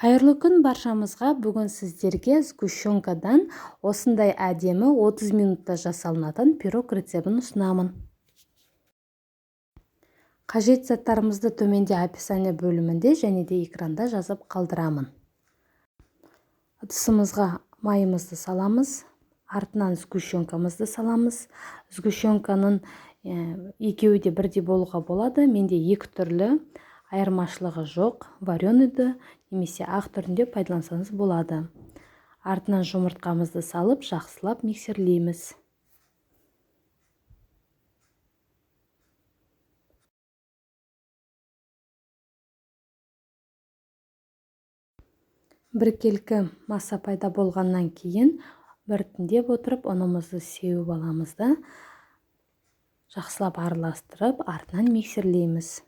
Қайырлы күн баршамызға. Бүгін сіздерге сгущенкадан осындай әдемі 30 минутта жасалынатын пирог рецебін ұсынамын. Қажет заттарымызды төменде описание бөлімінде және де экранда жазып қалдырамын. Ыдысымызға майымызды саламыз, артынан сгущенкамызды саламыз. Сгущенканың екеуі де бірдей болуға болады. Менде екі түрлі, айырмашылығы жоқ. Вареныйды немесе ақ түрінде пайдалансаңыз болады. Артынан жұмыртқамызды салып, жақсылап миксерлейміз. Біркелкі маса пайда болғаннан кейін біртіндеп отырып ұнымызды сеуіп аламыз да жақсылап араластырып, артынан миксерлейміз.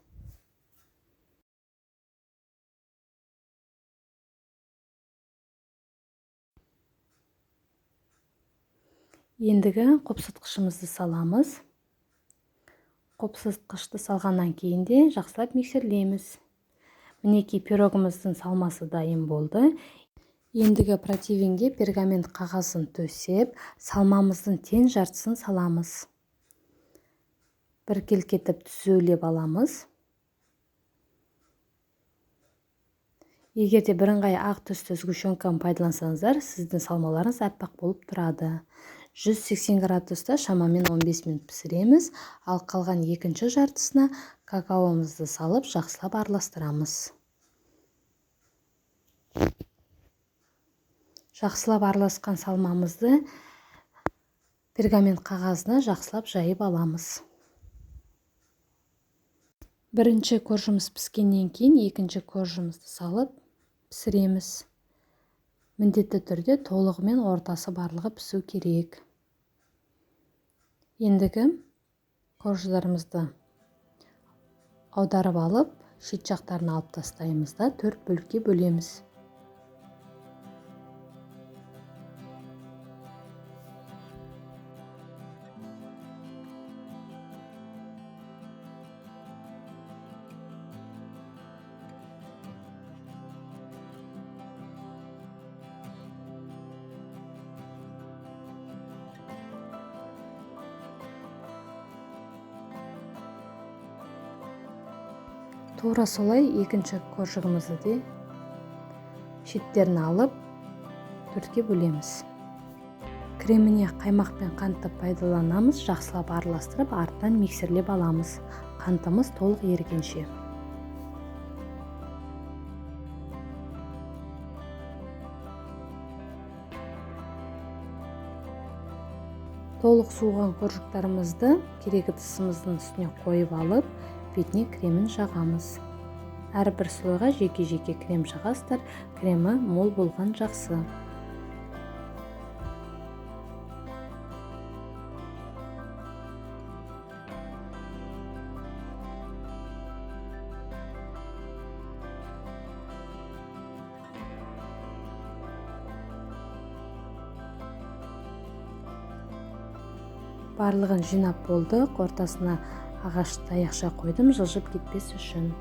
Ендігі қопсытқышымызды саламыз. Қопсытқышты салғаннан кейін де жақсылап миксерлейміз. Мінекей пирогымыздың салмасы дайын болды. Ендігі противенге пергамент қағазын төсеп, салмамыздың тең жартысын саламыз. Біркелкетіп түзеулеп аламыз. Егер де бірыңғай ақ түсті сгущенканы пайдалансаңыздар, сіздің салмаларыңыз аппақ болып тұрады. 180 градуста шамамен 15 минут пісіреміз, ал қалған екінші жартысына какаомызды салып, жақсылап араластырамыз. Жақсылап араласқан салмамызды пергамент қағазына жақсылап жайып аламыз. Бірінші коржымыз піскеннен кейін екінші коржымызды салып пісіреміз. Міндетті түрде толығымен ортасы барлығы пісу керек. Ендігі корждарымызды аударып алып, шет жақтарын алып тастаймыз да 4 бөлікке бөлеміз. Тура солай екінші коржығымызды де шеттерін алып 4-ке бөлеміз. Креміне қаймақ пен қантты пайдаланамыз, жақсылап араластырып, артынан миксерлеп аламыз. Қантымыз толық ерігенше. Толық суыған коржықтарымызды керек ыдысымыздың үстіне қойып алып, бетіне кремін жағамыз. Әрбір слойға жеке-жеке крем жағасыздар, кремі мол болған жақсы. Барлығын жинап болдық, ортасына ағаш таяқша қойдым, жылжып кетпес үшін.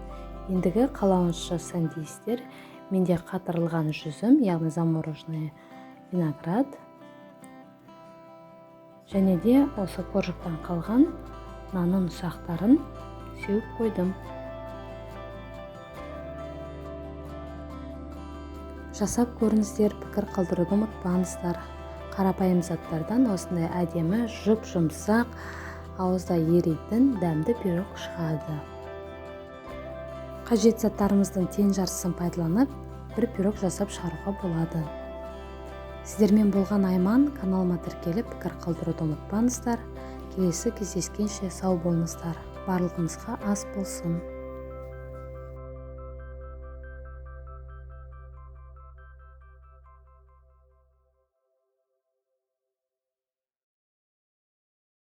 Ендігі қалауыңызша сәндейсіздер. Менде қатырылған жүзім, яғни замороженный виноград. Және де осы коржықтан қалған нанның ұсақтарын сеуіп қойдым. Жасап көріңіздер, пікір қалдыруды ұмытпаңыздар. Қарапайым заттардан осындай әдемі, жұп-жұмсақ, ауызда еритін дәмді пирог шығады. Қажет заттарымыздың тең жартысын пайдаланып, бір пирог жасап шығаруға болады. Сіздермен болған Айман. Каналыма тіркеліп, пікір қалдыруды ұмытпаңыздар. Келесі кездескенше сау болыңыздар. Барлығымызға ас болсын.